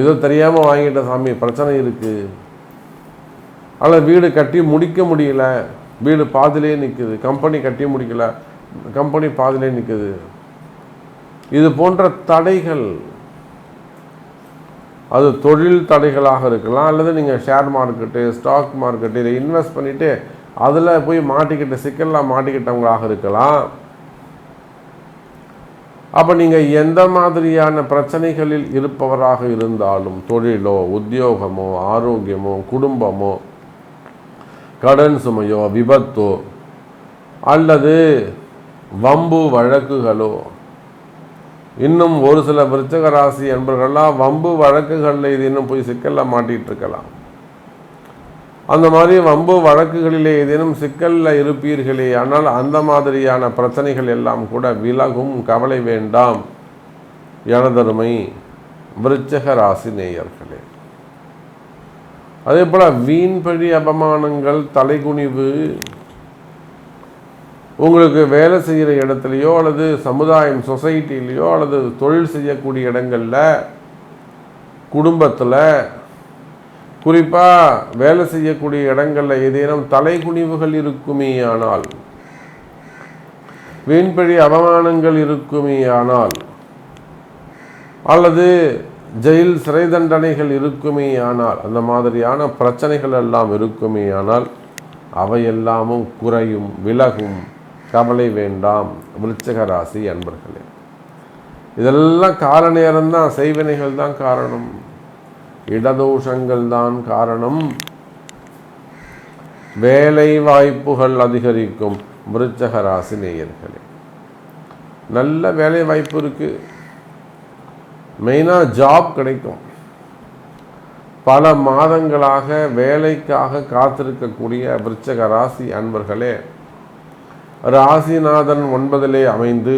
ஏதோ தெரியாமல் வாங்கிட்டேன் சாமி, பிரச்சனை இருக்குது. அதில் வீடு கட்டி முடிக்க முடியல, வீடு பாதிலே நிற்குது. கம்பெனி கட்டி முடிக்கல, கம்பெனி பாதிலே நிற்குது. இது போன்ற தடைகள், அது தொழில் தடைகளாக இருக்கலாம், அல்லது நீங்கள் ஷேர் மார்க்கெட்டு, ஸ்டாக் மார்க்கெட்டு இதை இன்வெஸ்ட் பண்ணிவிட்டு அதில் போய் மாட்டிக்கிட்ட சிக்கல்லாம் மாட்டிக்கிட்டவங்களாக இருக்கலாம். அப்போ நீங்கள் எந்த மாதிரியான பிரச்சனைகளில் இருப்பவராக இருந்தாலும், தொழிலோ, உத்தியோகமோ, ஆரோக்கியமோ, குடும்பமோ, கடன் சுமையோ, விபத்தோ, அல்லது வம்பு வழக்குகளோ, இன்னும் ஒரு சில விருச்சிக ராசி என்பவர்கள்லாம் வம்பு வழக்குகளில் இது இன்னும் போய் சிக்கலில் மாட்டிகிட்டு இருக்கலாம். அந்த மாதிரி வம்பு வழக்குகளிலே ஏதேனும் சிக்கலில் இருப்பீர்களே, ஆனால் அந்த மாதிரியான பிரச்சனைகள் எல்லாம் கூட விலகும். கவலை வேண்டாம் எனதருமை விருச்சிக ராசி நேயர்களே. அதே போல் வீண்பழி, அபமானங்கள், தலைகுனிவு, உங்களுக்கு வேலை செய்கிற இடத்துலையோ அல்லது சமுதாயம் சொசைட்டிலேயோ அல்லது தொழில் செய்யக்கூடிய இடங்களில், குடும்பத்தில், குறிப்பாக வேலை செய்யக்கூடிய இடங்களில் ஏதேனும் தலைகுனிவுகள் இருக்குமே ஆனால், வீண்பழி அவமானங்கள் இருக்குமே ஆனால், அல்லது ஜெயில் சிறை தண்டனைகள் இருக்குமே ஆனால், அந்த மாதிரியான பிரச்சனைகள் எல்லாம் இருக்குமே ஆனால் அவையெல்லாமும் குறையும், விலகும். கவலை வேண்டாம் விருச்சிக ராசி அன்பர்களே. இதெல்லாம் கால நேரம்தான், செய்வினைகள் தான் காரணம், இடதோஷங்கள் தான் காரணம். வேலை வாய்ப்புகள் அதிகரிக்கும் விருச்சிக ராசி நேயர்களே. நல்ல வேலை வாய்ப்பு இருக்கு, மெயினாக ஜாப் கிடைக்கும். பல மாதங்களாக வேலைக்காக காத்திருக்கக்கூடிய விருச்சிக ராசி அன்பர்களே, ராசிநாதன் 9 அமைந்து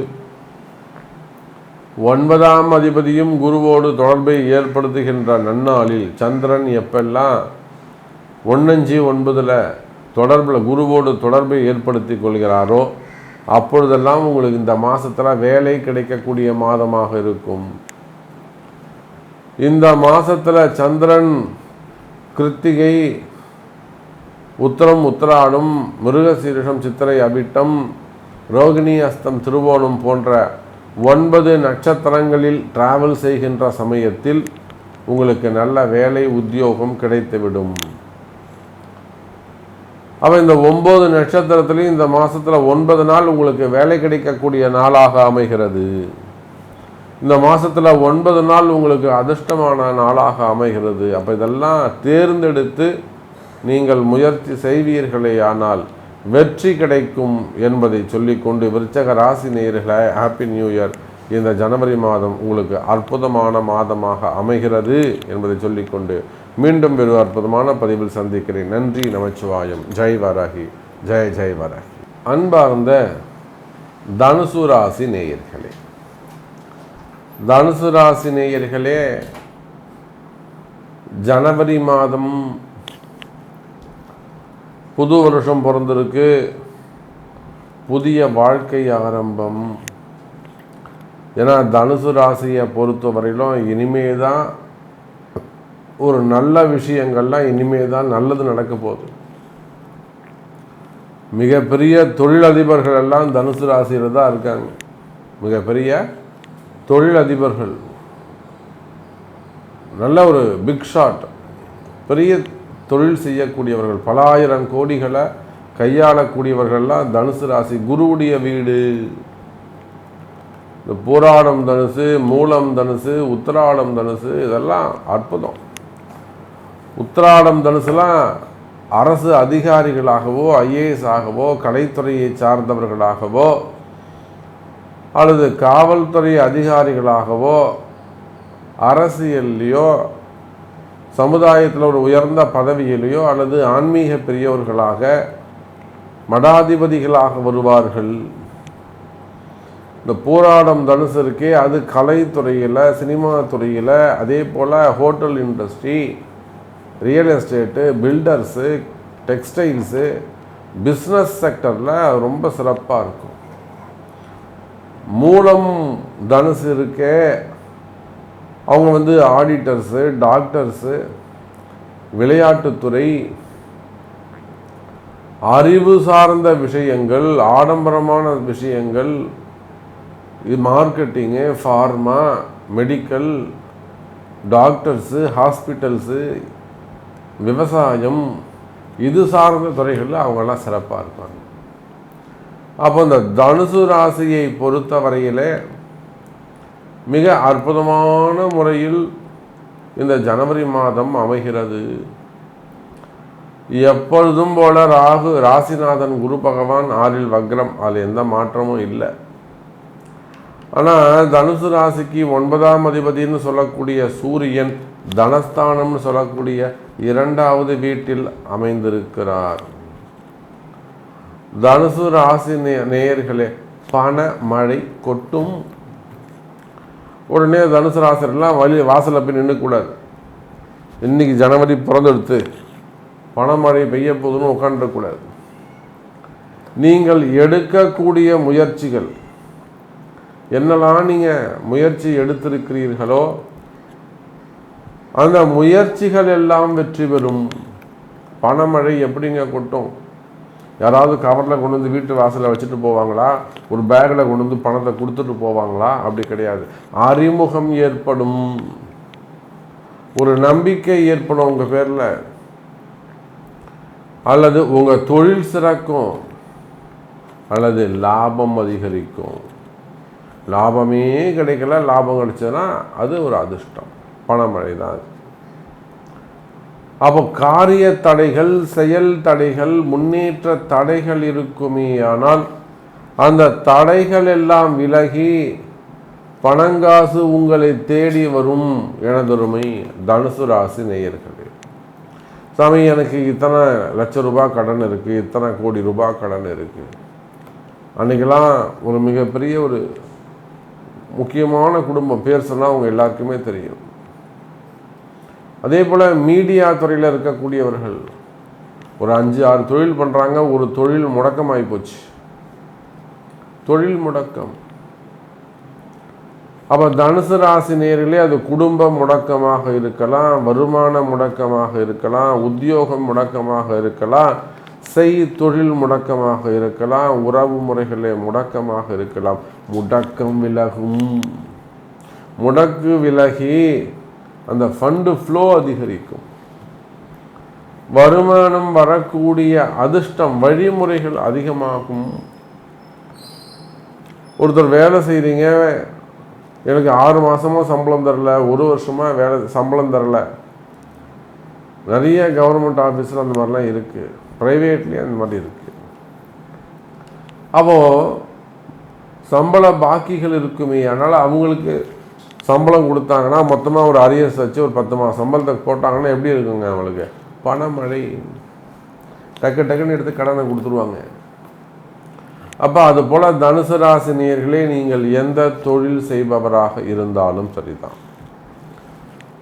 9ஆம் அதிபதியும் குருவோடு தொடர்பை ஏற்படுத்துகின்ற நன்னாளில் சந்திரன் எப்பெல்லாம் 1-5-9 தொடர்பில் குருவோடு தொடர்பை ஏற்படுத்தி கொள்கிறாரோ அப்பொழுதெல்லாம் உங்களுக்கு இந்த மாதத்தில் வேலை கிடைக்கக்கூடிய மாதமாக இருக்கும். இந்த மாதத்தில் சந்திரன் கிருத்திகை, உத்திரம், உத்திராடம், மிருகசீரிஷம், சித்திரை, அபிட்டம், ரோகிணி, அஸ்தம், திருவோணம் போன்ற 9 நட்சத்திரங்களில் டிராவல் செய்கின்ற சமயத்தில் உங்களுக்கு நல்ல வேலை உத்தியோகம் கிடைத்துவிடும். அவன் இந்த 9 நட்சத்திரத்திலையும் இந்த மாதத்தில் 9 நாள் உங்களுக்கு வேலை கிடைக்கக்கூடிய நாளாக அமைகிறது. இந்த மாதத்தில் 9 நாள் உங்களுக்கு அதிர்ஷ்டமான நாளாக அமைகிறது. அப்போ இதெல்லாம் தேர்ந்தெடுத்து நீங்கள் முயற்சி செய்வீர்களே ஆனால் வெற்றி கிடைக்கும் என்பதை சொல்லிக்கொண்டு விருச்சிக ராசி நேயர்களே, ஹாப்பி நியூ இயர். இந்த ஜனவரி மாதம் உங்களுக்கு அற்புதமான மாதமாக அமைகிறது என்பதை சொல்லிக்கொண்டு மீண்டும் ஒரு அற்புதமான பதிவில் சந்திக்கிறேன். நன்றி, நமச்சிவாயம். ஜெய் வராகி, ஜெய் ஜெய் வராகி. அன்பார்ந்த தனுசு ராசி நேயர்களே, தனுசு ராசி நேயர்களே, ஜனவரி மாதம் புது வருஷம் பிறந்திருக்கு, புதிய வாழ்க்கை ஆரம்பம். ஏன்னா தனுசு ராசியை பொறுத்த வரையிலும் இனிமே தான் ஒரு நல்ல விஷயங்கள்லாம் இனிமே தான் நல்லது நடக்க போகுது. மிகப்பெரிய தொழிலதிபர்கள் எல்லாம் தனுசு ராசியில் தான் இருக்காங்க. மிகப்பெரிய தொழிலதிபர்கள், நல்ல ஒரு பிக் ஷாட், பெரிய தொழில் செய்யக்கூடியவர்கள், பல ஆயிரம் கோடிகளை கையாளக்கூடியவர்கள்லாம் தனுசு ராசி. குருவுடைய வீடு. இந்த பூராடம் தனுசு, மூலம் தனுசு, உத்திராடம் தனுசு, இதெல்லாம் அற்புதம். உத்திராடம் தனுசுலாம் அரசு அதிகாரிகளாகவோ, ஐஏஎஸ் ஆகவோ, கலைத்துறையை சார்ந்தவர்களாகவோ அல்லது காவல்துறை அதிகாரிகளாகவோ, அரசியல்லையோ, சமுதாயத்தில் ஒரு உயர்ந்த பதவியிலையோ அல்லது ஆன்மீக பெரியவர்களாக, மடாதிபதிகளாக வருவார்கள். இந்த போராடம் தனுசு இருக்கே, அது கலைத்துறையில், சினிமா துறையில், அதே போல் hotel industry, real estate, builders, textiles, business செக்டரில் ரொம்ப சிறப்பாக இருக்கும். மூலம் தனுசு இருக்கே, அவங்க ஆடிட்டர்ஸு, டாக்டர்ஸு, விளையாட்டுத்துறை, அறிவு சார்ந்த விஷயங்கள், ஆடம்பரமான விஷயங்கள், marketing, pharma, medical, doctors, hospitals, விவசாயம், இது சார்ந்த துறைகளில் அவங்கெல்லாம் சிறப்பாக இருப்பாங்க. அப்போ இந்த தனுசு ராசியை பொறுத்த வரையிலே மிக அற்புதமான முறையில் இந்த ஜனவரி மாதம் அமைகிறது. எப்பொழுதும் போல ராசிநாதன் குரு பகவான் 6 வக்ரம், அதில் எந்த மாற்றமும் இல்லை. ஆனால் தனுசு ராசிக்கு 9ஆம் அதிபதினு சொல்லக்கூடிய சூரியன் தனஸ்தானம்னு சொல்லக்கூடிய 2வது வீட்டில் அமைந்திருக்கிறார். தனுசு ராசி நேயர்களே, பண மழை கொட்டும். உடனே தனுசு ராசிலாம் வாசலில் போய் நின்றுக்கூடாது. இன்னைக்கு ஜனவரி பிறந்தெடுத்து பணமழை பெய்ய போதுன்னு உட்காந்துடக்கூடாது. நீங்கள் எடுக்கக்கூடிய முயற்சிகள் என்னெல்லாம் நீங்கள் முயற்சி எடுத்திருக்கிறீர்களோ அந்த முயற்சிகள் எல்லாம் வெற்றி பெறும். பணமழை எப்படிங்க கொட்டும்? யாராவது கவரில் கொண்டு வந்து வீட்டு வாசலில் வச்சுட்டு போவாங்களா? ஒரு பேக்கில் கொண்டு வந்து பணத்தை கொடுத்துட்டு போவாங்களா? அப்படி கிடையாது. அறிமுகம் ஏற்படும், ஒரு நம்பிக்கை ஏற்படும் உங்கள் பேரில், அல்லது உங்கள் தொழில் சிறக்கும், அல்லது லாபம் அதிகரிக்கும். லாபமே கிடைக்கல, லாபம் கிடைச்சதுன்னா அது ஒரு அதிர்ஷ்டம், பணமழை தான். அப்போ காரிய தடைகள், செயல் தடைகள், முன்னேற்ற தடைகள் இருக்குமே, ஆனால் அந்த தடைகள் எல்லாம் விலகி பணங்காசு உங்களை தேடி வரும். எனதொருமை தனுசு ராசி நேயர்களே, சாமி எனக்கு இத்தனை லட்சம் ரூபாய் கடன் இருக்குது, இத்தனை கோடி ரூபாய் கடன் இருக்குது. அன்றைக்கெல்லாம் ஒரு மிகப்பெரிய ஒரு முக்கியமான குடும்பம், பேர் சொன்னால் அவங்க எல்லாருக்குமே தெரியும். அதே போல் மீடியா துறையில் இருக்கக்கூடியவர்கள் ஒரு 5-6 தொழில் பண்ணுறாங்க, ஒரு தொழில் முடக்கமாகி போச்சு, தொழில் முடக்கம். அப்போ தனுசு ராசி நேயர்களே, அது குடும்ப முடக்கமாக இருக்கலாம், வருமான முடக்கமாக இருக்கலாம், உத்தியோகம் முடக்கமாக இருக்கலாம், தொழில் முடக்கமாக இருக்கலாம், உறவு முறைகளே முடக்கமாக இருக்கலாம். முடக்கம் விலகும். முடக்கு விலகி அந்த ஃபண்டு ஃப்ளோ அதிகரிக்கும், வருமானம் வரக்கூடிய அதிர்ஷ்டம் வழிமுறைகள் அதிகமாகும். ஒருத்தர் வேலை செய்கிறீங்க, எனக்கு 6 மாதமாக சம்பளம் தரல, 1 வருஷமாக சம்பளம் தரல. நிறைய கவர்மெண்ட் ஆஃபீஸில் அந்த மாதிரிலாம் இருக்குது, ப்ரைவேட்லேயும் அந்த மாதிரி இருக்குது. அப்போது சம்பள பாக்கிகள் இருக்குமே, அதனால் அவங்களுக்கு சம்பளம் கொடுத்தாங்கன்னா மொத்தமாக ஒரு அரியர்ஸ் வச்சு ஒரு 10 மாதம் சம்பளத்தை போட்டாங்கன்னா எப்படி இருக்குங்க? அவங்களுக்கு பணமழை, டக்குன்னு எடுத்து கடனை கொடுத்துருவாங்க. அப்போ அது போல் தனுசு ராசி நேயர்களே, நீங்கள் எந்த தொழில் செய்பவராக இருந்தாலும் சரிதான்,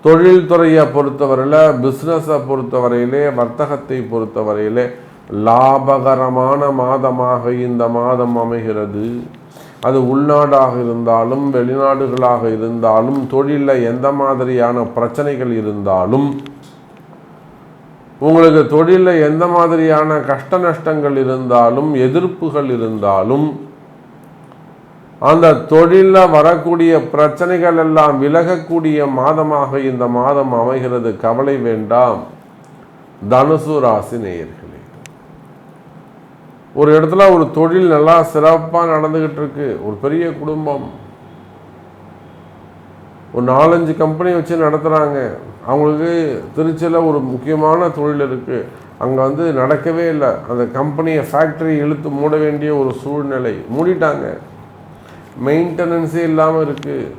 தொழில் துறையை பொறுத்தவரையில், பிஸ்னஸை பொறுத்தவரையிலே, வர்த்தகத்தை பொறுத்தவரையிலே லாபகரமான மாதமாக இந்த மாதம் அமைகிறது. அது உள்நாடாக இருந்தாலும் வெளிநாடுகளாக இருந்தாலும், தொழிலில் எந்த மாதிரியான பிரச்சனைகள் இருந்தாலும், உங்களுக்கு தொழிலில் எந்த மாதிரியான கஷ்ட நஷ்டங்கள் இருந்தாலும், எதிர்ப்புகள் இருந்தாலும், அந்த தொழிலில் வரக்கூடிய பிரச்சனைகள் எல்லாம் விலகக்கூடிய மாதமாக இந்த மாதம் அமைகிறது. கவலை வேண்டாம் தனுசு ராசி நேயர்களே. ஒரு இடத்துல ஒரு தொழில் நல்லா சிறப்பாக நடந்துகிட்டு இருக்கு, ஒரு பெரிய குடும்பம், ஒரு 4-5 கம்பெனி வச்சு நடத்துகிறாங்க. அவங்களுக்கு திருச்சியில் ஒரு முக்கியமான தொழில் இருக்குது, அங்கே நடக்கவே இல்லை. அந்த கம்பெனியை ஃபேக்ட்ரி இழுத்து மூட வேண்டிய ஒரு சூழ்நிலை, மூடிட்டாங்க, மெயின்டெனன்ஸே இல்லாமல் இருக்குது.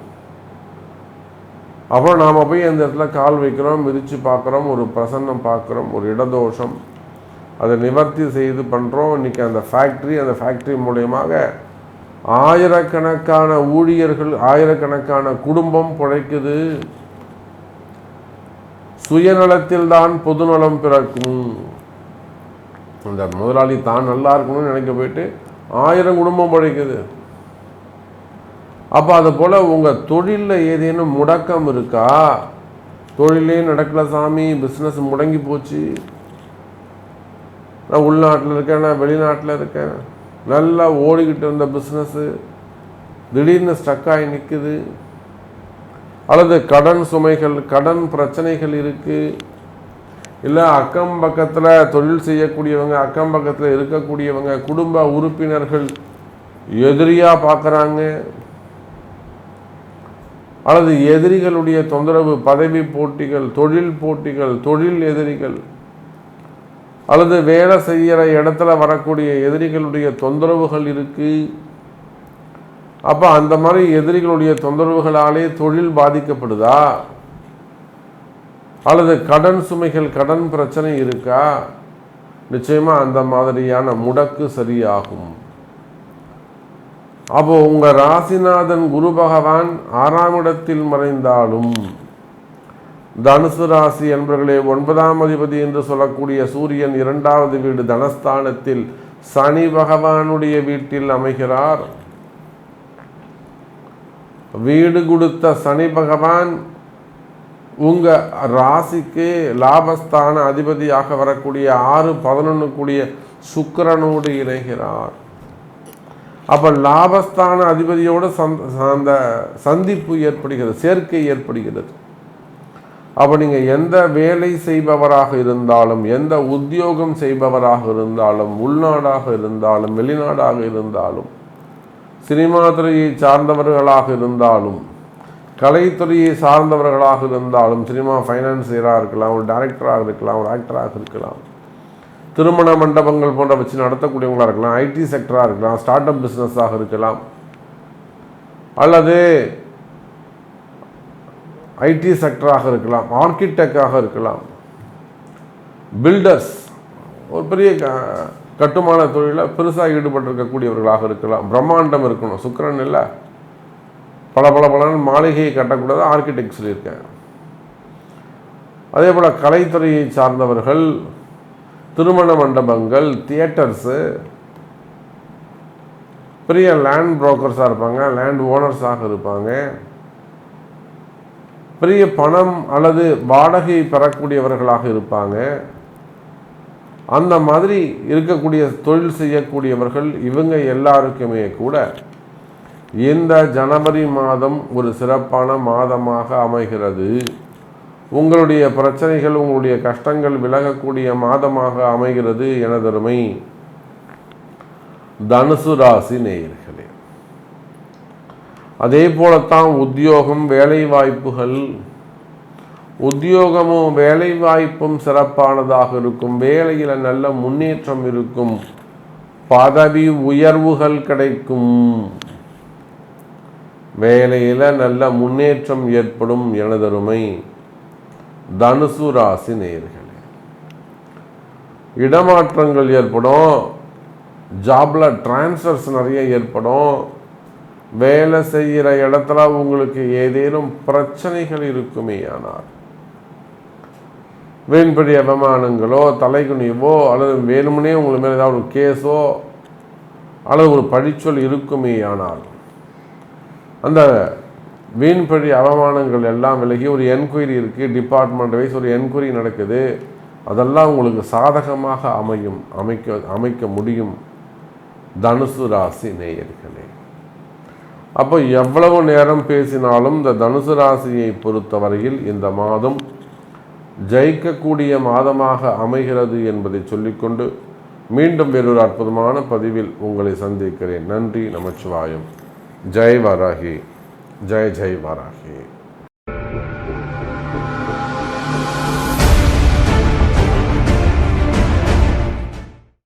அப்புறம் நாம் போய் அந்த இடத்துல கால் வைக்கிறோம், மிதித்து பார்க்குறோம், ஒரு பிரசன்னம் பார்க்குறோம், ஒரு இடதோஷம், அதை நிவர்த்தி செய்து பண்ணுறோம். இன்றைக்கி அந்த ஃபேக்ட்ரி மூலயமாக ஆயிரக்கணக்கான ஊழியர்கள், ஆயிரக்கணக்கான குடும்பம் பிழைக்குது. சுயநலத்தில் தான் பொதுநலம் பிறக்கும். அந்த முதலாளி தான் நல்லா இருக்கணும்னு நினைக்க போயிட்டு 1000 குடும்பம் பிழைக்குது. அப்போ அது போல் உங்கள் தொழிலில் ஏதேனும் முடக்கம் இருக்கா? தொழிலே நடக்கல சாமி, பிஸ்னஸ் முடங்கி போச்சு, நான் உள்நாட்டில் இருக்கேன், நான் வெளிநாட்டில் இருக்கேன், நல்லா ஓடிக்கிட்டு இருந்த பிஸ்னஸ்ஸு திடீர்னு ஸ்டக்காகி நிற்குது, அல்லது கடன் சுமைகள், கடன் பிரச்சனைகள் இருக்குது, இல்லை அக்கம் பக்கத்தில் தொழில் செய்யக்கூடியவங்க, அக்கம் பக்கத்தில் இருக்கக்கூடியவங்க, குடும்ப உறுப்பினர்கள் எதிரியாக பார்க்குறாங்க, அல்லது எதிரிகளுடைய தொந்தரவு, பதவி போட்டிகள், தொழில் போட்டிகள், தொழில் எதிரிகள், அல்லது வேலை செய்கிற இடத்துல வரக்கூடிய எதிரிகளுடைய தொந்தரவுகள் இருக்குது. அப்போ அந்த மாதிரி எதிரிகளுடைய தொந்தரவுகளாலே தொழில் பாதிக்கப்படுதா? அல்லது கடன் சுமைகள், கடன் பிரச்சனை இருக்கா? நிச்சயமாக அந்த மாதிரியான முடக்கு சரியாகும். அப்போ உங்கள் ராசிநாதன் குரு பகவான் 6ஆம் இடத்தில் மறைந்தாலும், தனுசு ராசி என்பவர்களே, 9ஆம் அதிபதி என்று சொல்லக்கூடிய சூரியன் 2வது வீடு தனஸ்தானத்தில் சனி பகவானுடைய வீட்டில் அமைகிறார். வீடு கொடுத்த சனி பகவான் உங்க ராசிக்கு லாபஸ்தான அதிபதியாக வரக்கூடிய 6-11 கூடிய சுக்கிரனோடு இணைகிறார். அப்ப லாபஸ்தான அதிபதியோடு அந்த சந்திப்பு ஏற்படுகிறது, சேர்க்கை ஏற்படுகிறது. அப்போ நீங்கள் எந்த வேலை செய்பவராக இருந்தாலும், எந்த உத்தியோகம் செய்பவராக இருந்தாலும், உள்நாடாக இருந்தாலும் வெளிநாடாக இருந்தாலும், சினிமா துறையை சார்ந்தவர்களாக இருந்தாலும், கலைத்துறையை சார்ந்தவர்களாக இருந்தாலும், சினிமா ஃபைனான்சியராக இருக்கலாம், ஒரு டைரக்டராக இருக்கலாம், ஒரு ஆக்டராக இருக்கலாம், திருமண மண்டபங்கள் போன்ற வச்சு நடத்தக்கூடியவங்களாக இருக்கலாம், ஐடி செக்டராக இருக்கலாம், ஸ்டார்ட் அப் பிஸ்னஸாக இருக்கலாம், அல்லது ஐடி செக்டராக இருக்கலாம், ஆர்கிடெக்டாக இருக்கலாம், பில்டர்ஸ், ஒரு பெரிய கட்டுமான தொழிலில் பெருசாக ஈடுபட்டிருக்கக்கூடியவர்களாக இருக்கலாம். பிரம்மாண்டம் இருக்கணும். சுக்கிரன் இல்லை, பல மாளிகையை கட்டக்கூடாது, ஆர்கிடெக்ட் சொல்லியிருக்கேன். அதே போல் கலைத்துறையை சார்ந்தவர்கள், திருமண மண்டபங்கள், தியேட்டர்ஸு, பெரிய லேண்ட் புரோக்கர்ஸாக இருப்பாங்க, லேண்ட் ஓனர்ஸாக இருப்பாங்க, பெரிய பணம் அல்லது வாடகை பெறக்கூடியவர்களாக இருப்பாங்க. அந்த மாதிரி இருக்கக்கூடிய தொழில் செய்யக்கூடியவர்கள் இவங்க எல்லாருக்குமே கூட இந்த ஜனவரி மாதம் ஒரு சிறப்பான மாதமாக அமைகிறது. உங்களுடைய பிரச்சனைகள், உங்களுடைய கஷ்டங்கள் விலகக்கூடிய மாதமாக அமைகிறது எனதருமை தனுசு ராசி நேயர்களே. அதே போலத்தான் உத்தியோகம், வேலை வாய்ப்புகள், உத்தியோகமும் வேலை வாய்ப்பும் சிறப்பானதாக இருக்கும். வேலையில் நல்ல முன்னேற்றம் இருக்கும், பதவி உயர்வுகள் கிடைக்கும், வேலையில் நல்ல முன்னேற்றம் ஏற்படும் எனதருமை தனுசு ராசி நேயர்களே. இடமாற்றங்கள் ஏற்படும், ஜாப்ல டிரான்ஸ்ஃபர்ஸ் நிறைய ஏற்படும். வேலை செய்கிற இடத்துல உங்களுக்கு ஏதேனும் பிரச்சனைகள் இருக்குமே ஆனால், வீண்படி அவமானங்களோ, தலைகுனிவோ, அல்லது வேணுமனே உங்களுக்கு மேலே ஏதாவது ஒரு கேஸோ அல்லது ஒரு பழிச்சொல் இருக்குமே ஆனால், அந்த வீண்படி அவமானங்கள் எல்லாம் விலகி ஒரு என்கொயரி இருக்குது, டிபார்ட்மெண்ட் வைஸ் ஒரு என்கொயரி நடக்குது, அதெல்லாம் உங்களுக்கு சாதகமாக அமைக்க முடியும் தனுசு ராசி நேயர்களே. அப்போ எவ்வளவு நேரம் பேசினாலும் இந்த தனுசு ராசியை பொறுத்தவரையில் இந்த மாதம் ஜெயிக்கக்கூடிய மாதமாக அமைகிறது என்பதை சொல்லிக்கொண்டு மீண்டும் வேறொரு அற்புதமான பதிவில் உங்களை சந்திக்கிறேன். நன்றி, நமச்சிவாயம். ஜெய் வாராகி, ஜெய் ஜெய் வாராகி.